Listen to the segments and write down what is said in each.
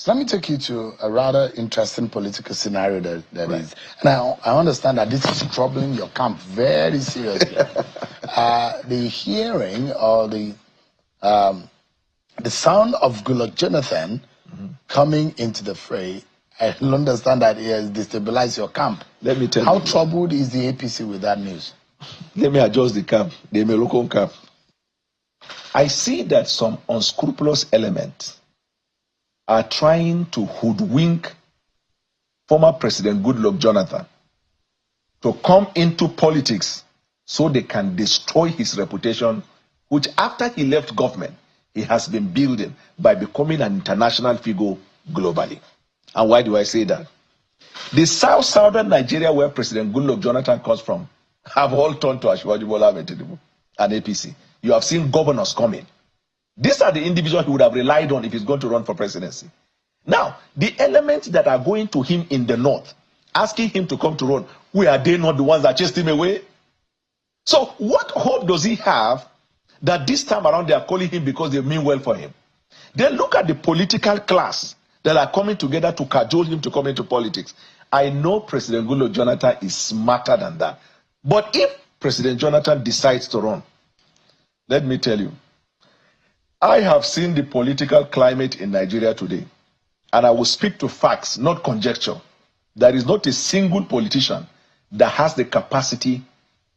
Let me take you to a rather interesting political scenario that is. And I understand that this is troubling your camp very seriously. The hearing or the sound of Goodluck Jonathan coming into the fray, I understand that it has destabilized your camp. Let me tell you. How troubled is the APC with that news? Let me adjust the camp, the Meloko camp. I see that some unscrupulous elements are trying to hoodwink former President Goodluck Jonathan to come into politics so they can destroy his reputation, which after he left government, he has been building by becoming an international figure globally. And why do I say that? The southern Nigeria, where President Goodluck Jonathan comes from, have all turned to Asiwaju Bola Ahmed Tinubu and APC. You have seen governors coming. These are the individuals he would have relied on if he's going to run for presidency. Now, the elements that are going to him in the north, asking him to come to run, are they not the ones that chased him away? So what hope does he have that this time around they are calling him because they mean well for him? Then look at the political class that are coming together to cajole him to come into politics. I know President Goodluck Jonathan is smarter than that. But if President Jonathan decides to run, let me tell you, I have seen the political climate in Nigeria today, and I will speak to facts, not conjecture. There is not a single politician that has the capacity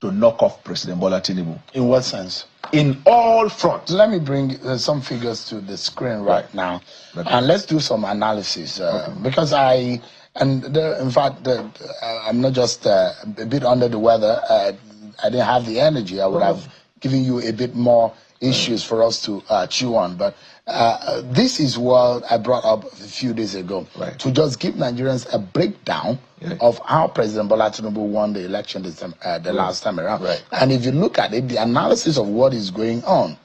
to knock off President Bola Tinubu. In what sense? In all fronts. Let me bring some figures to the screen right now, and let's do some analysis. Because I'm not just a bit under the weather. I didn't have the energy. I would have given you a bit more issues for us to chew on. But this is what I brought up a few days ago, to just give Nigerians a breakdown of how President Bola Tinubu won the election the last time around. And if you look at it, the analysis of what is going on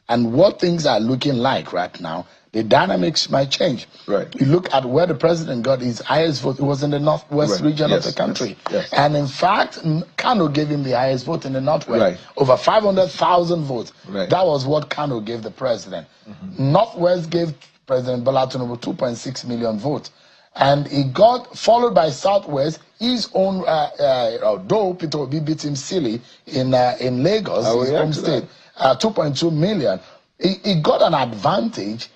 and what things are looking like right now, the dynamics might change. You look at where the president got his highest vote. It was in the northwest region of the country. And in fact, Kano gave him the highest vote in the northwest. Over 500,000 votes. That was what Kano gave the president. Northwest gave President Bola Tinubu 2.6 million votes. And he got, followed by Southwest, his own, though Peter Obi beat him silly in Lagos, his home state, 2.2 million. He got an advantage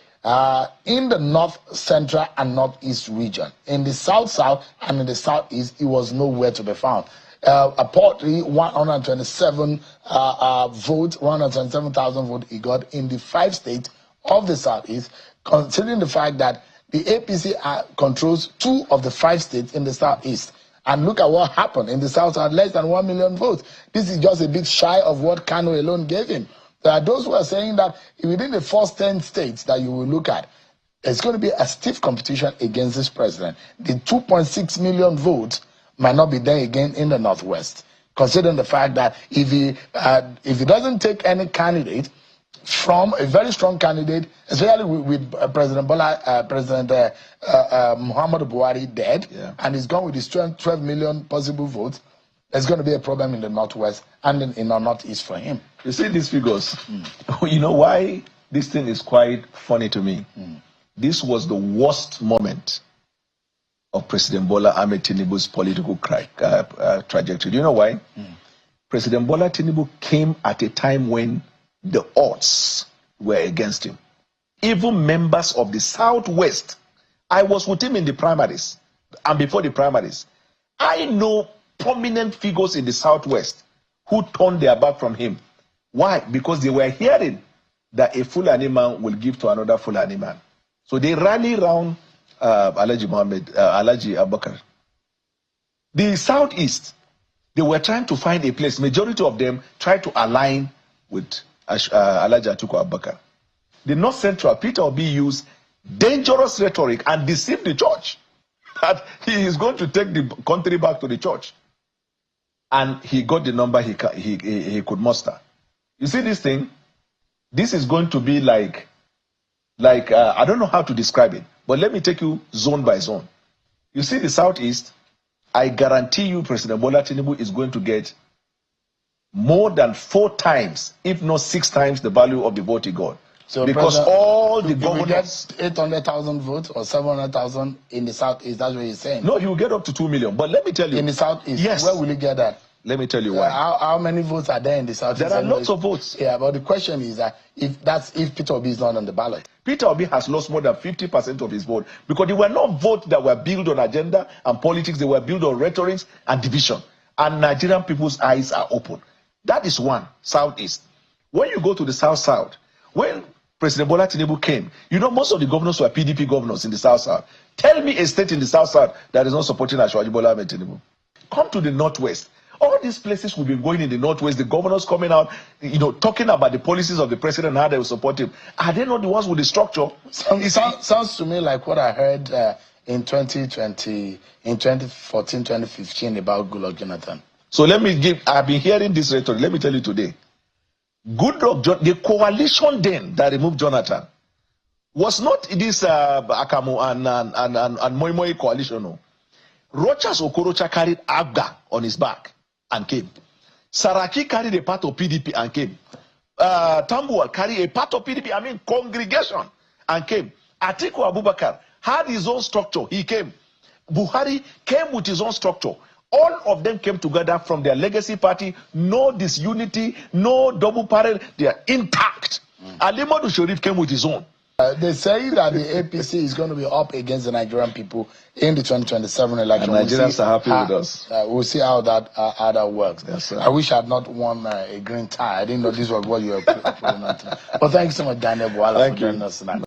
in the north central and northeast region. In the south and in the southeast, he was nowhere to be found. Apparently 127 votes, 127,000 votes he got in the 5 states of the southeast, considering the fact that the APC controls 2 of the 5 states in the southeast. And look at what happened in the south, had less than 1 million votes. This is just a bit shy of what Kano alone gave him. There are those who are saying that within the first 10 states that you will look at, it's going to be a stiff competition against this president. The 2.6 million votes might not be there again in the northwest, considering the fact that if he doesn't take any candidate from a very strong candidate, especially with President Muhammadu Buhari dead, and he's gone with his 12 million possible votes, there's going to be a problem in the northwest and in the northeast for him. You see these figures? You know why this thing is quite funny to me? This was the worst moment of President Bola Ahmed Tinubu's political trajectory. Do you know why? President Bola Tinubu came at a time when the odds were against him. Even members of the Southwest, I was with him in the primaries and before the primaries. I know prominent figures in the Southwest who turned their back from him. Why? Because they were hearing that a Fulani man will give to another Fulani man. So they rally around Alhaji Abubakar. The Southeast, they were trying to find a place. Majority of them tried to align with Alhaji Atiku Abubakar. The North Central, Peter Obi used dangerous rhetoric and deceived the church that he is going to take the country back to the church. And he got the number he could muster. You see this thing? This is going to be like I don't know how to describe it, but let me take you zone by zone. You see the Southeast, I guarantee you President Bola Tinubu is going to get more than 4 times, if not 6 times the value of the vote he got. So because all all the You will governors. get 800,000 votes or 700,000 in the southeast. That's what you're saying. No, he will get up to 2 million. But let me tell you. In the southeast, yes. Where will you get that? Let me tell you why. How many votes are there in the southeast? There are lots of votes. Yeah, but the question is that if Peter Obi is not on the ballot. Peter Obi has lost more than 50% of his vote because they were not votes that were built on agenda and politics. They were built on rhetoric and division. And Nigerian people's eyes are open. That is one, southeast. When you go to the south-south, when President Bola Tinubu came, you know most of the governors were PDP governors in the south-south. Tell me a state in the south-south that is not supporting Ashwaji Bola Tinubu. Come to the northwest. All these places will be going in the northwest, the governors coming out, talking about the policies of the president and how they will support him. Are they not the ones with the structure? Sounds to me like what I heard in 2014, 2015 about Goodluck Jonathan. So I've been hearing this rhetoric. Let me tell you today. The coalition then that removed Jonathan was not this Akamu and Moi Moi coalition. No. Rochas Okorocha carried Abga on his back and came. Saraki carried a part of PDP and came. Tambuwal carried a part of PDP, congregation, and came. Atiku Abubakar had his own structure. He came. Buhari came with his own structure. All of them came together from their legacy party. No disunity, no double parallel. They are intact. Alimadu Sharif came with his own. They say that the APC is going to be up against the Nigerian people in the 2027 election. And Nigerians are happy with us. We'll see how that works. Yes, sir. I wish I had not won a green tie. I didn't know this was what you were putting on tonight. But thank you so much, Daniel Bwala, for joining us tonight.